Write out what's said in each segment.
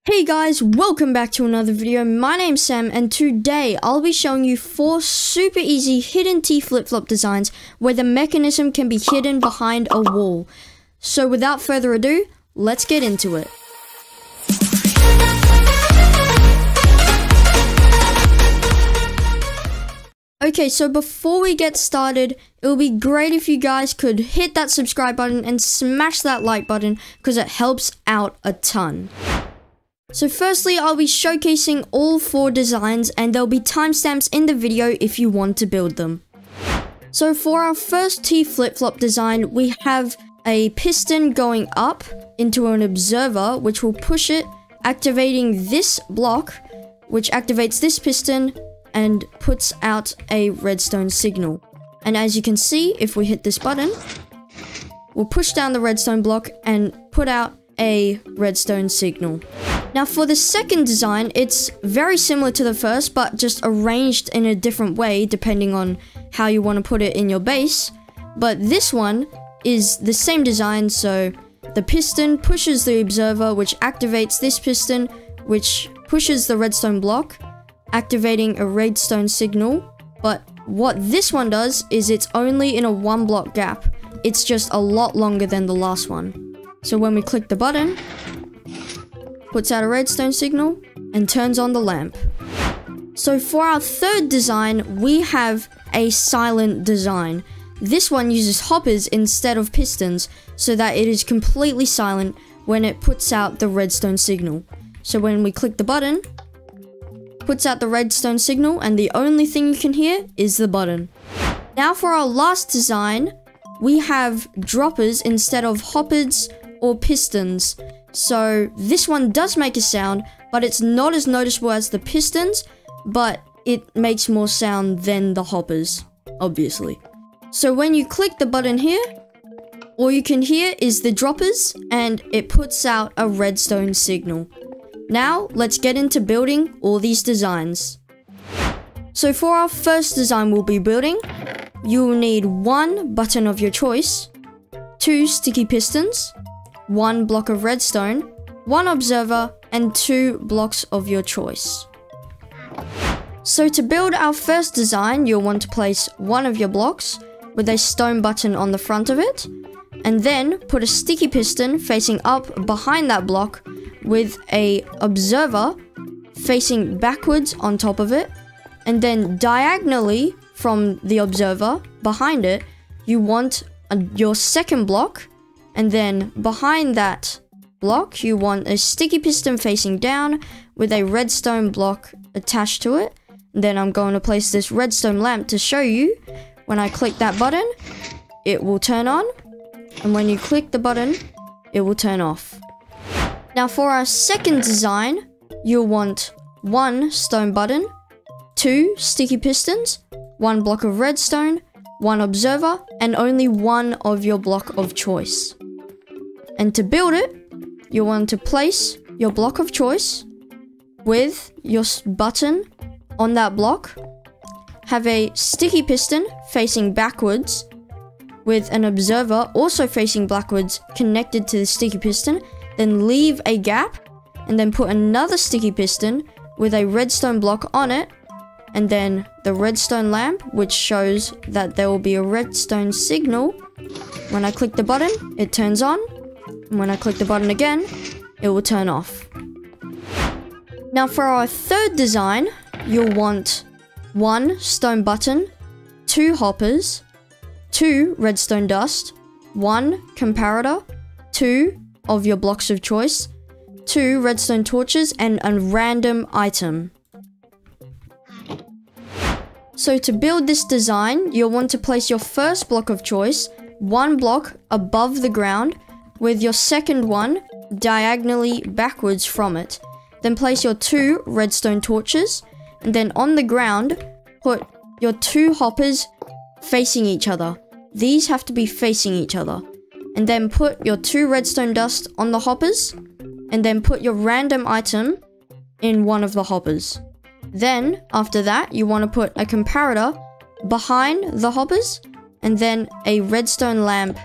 Hey guys, welcome back to another video. My name's Sam and today I'll be showing you 4 super easy hidden T flip-flop designs where the mechanism can be hidden behind a wall. So without further ado, let's get into it. Okay, so before we get started, it would be great if you guys could hit that subscribe button and smash that like button because it helps out a ton. So firstly, I'll be showcasing all 4 designs and there'll be timestamps in the video if you want to build them. So for our first T flip-flop design, we have a piston going up into an observer, which will push it, activating this block, which activates this piston and puts out a redstone signal. And as you can see, if we hit this button, we'll push down the redstone block and put out a redstone signal. Now for the second design, it's very similar to the first, but just arranged in a different way depending on how you want to put it in your base. But this one is the same design, so the piston pushes the observer, which activates this piston, which pushes the redstone block, activating a redstone signal. But what this one does is it's only in a 1 block gap. It's just a lot longer than the last one. So when we click the button, puts out a redstone signal and turns on the lamp. So for our third design, we have a silent design. This one uses hoppers instead of pistons so that it is completely silent when it puts out the redstone signal. So when we click the button, puts out the redstone signal and the only thing you can hear is the button. Now for our last design, we have droppers instead of hoppers or pistons. So this one does make a sound, but it's not as noticeable as the pistons, but it makes more sound than the hoppers, obviously. So when you click the button here, all you can hear is the droppers and it puts out a redstone signal. Now let's get into building all these designs. So for our first design we'll be building, you'll need 1 button of your choice, 2 sticky pistons, 1 block of redstone, 1 observer, and 2 blocks of your choice. So to build our first design, you'll want to place 1 of your blocks with a stone button on the front of it, and then put a sticky piston facing up behind that block with a observer facing backwards on top of it, and then diagonally from the observer behind it, you want your second block. And then behind that block, you want a sticky piston facing down with a redstone block attached to it. And then I'm going to place this redstone lamp to show you. When I click that button, it will turn on. And when you click the button, it will turn off. Now for our second design, you'll want 1 stone button, 2 sticky pistons, 1 block of redstone, 1 observer, and only 1 of your block of choice. And to build it, you want to place your block of choice with your button on that block, have a sticky piston facing backwards with an observer also facing backwards connected to the sticky piston, then leave a gap and then put another sticky piston with a redstone block on it, and then the redstone lamp, which shows that there will be a redstone signal. When I click the button, it turns on. And when I click the button again, it will turn off. Now for our third design, you'll want 1 stone button, 2 hoppers, 2 redstone dust, 1 comparator, 2 of your blocks of choice, 2 redstone torches, and a random item. So to build this design, you'll want to place your first block of choice 1 block above the ground, with your second one diagonally backwards from it. Then place your 2 redstone torches, and then on the ground, put your 2 hoppers facing each other. These have to be facing each other. And then put your 2 redstone dust on the hoppers, and then put your random item in one of the hoppers. Then, after that, you want to put a comparator behind the hoppers, and then a redstone lamp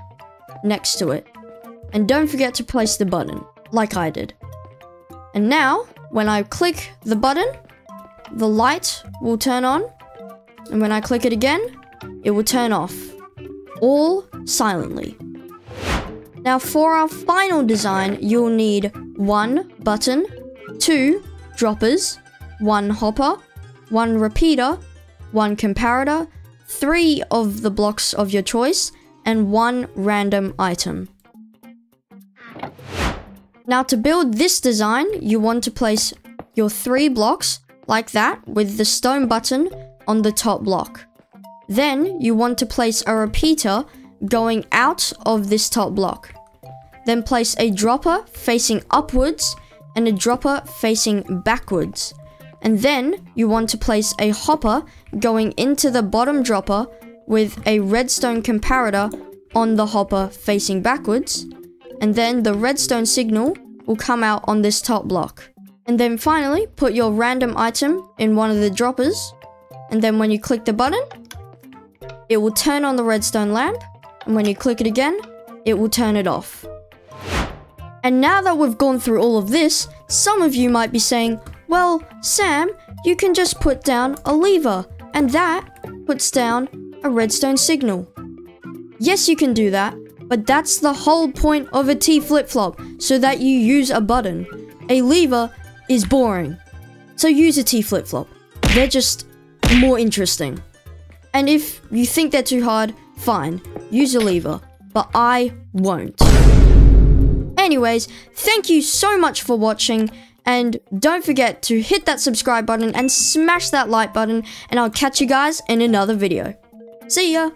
next to it. And don't forget to place the button, like I did. And now, when I click the button, the light will turn on. And when I click it again, it will turn off. All silently. Now for our final design, you'll need 1 button, 2 droppers, 1 hopper, 1 repeater, 1 comparator, 3 of the blocks of your choice, and 1 random item. Now to build this design, you want to place your 3 blocks like that with the stone button on the top block. Then you want to place a repeater going out of this top block. Then place a dropper facing upwards and a dropper facing backwards. And then you want to place a hopper going into the bottom dropper with a redstone comparator on the hopper facing backwards. And then the redstone signal will come out on this top block. And then finally, put your random item in one of the droppers. And then when you click the button, it will turn on the redstone lamp. And when you click it again, it will turn it off. And now that we've gone through all of this, some of you might be saying, well, Sam, you can just put down a lever, and that puts down a redstone signal. Yes, you can do that, but that's the whole point of a T flip-flop, so that you use a button. A lever is boring, so use a T flip-flop. They're just more interesting. And if you think they're too hard, fine, use a lever, but I won't. Anyways, thank you so much for watching, and don't forget to hit that subscribe button and smash that like button, and I'll catch you guys in another video. See ya!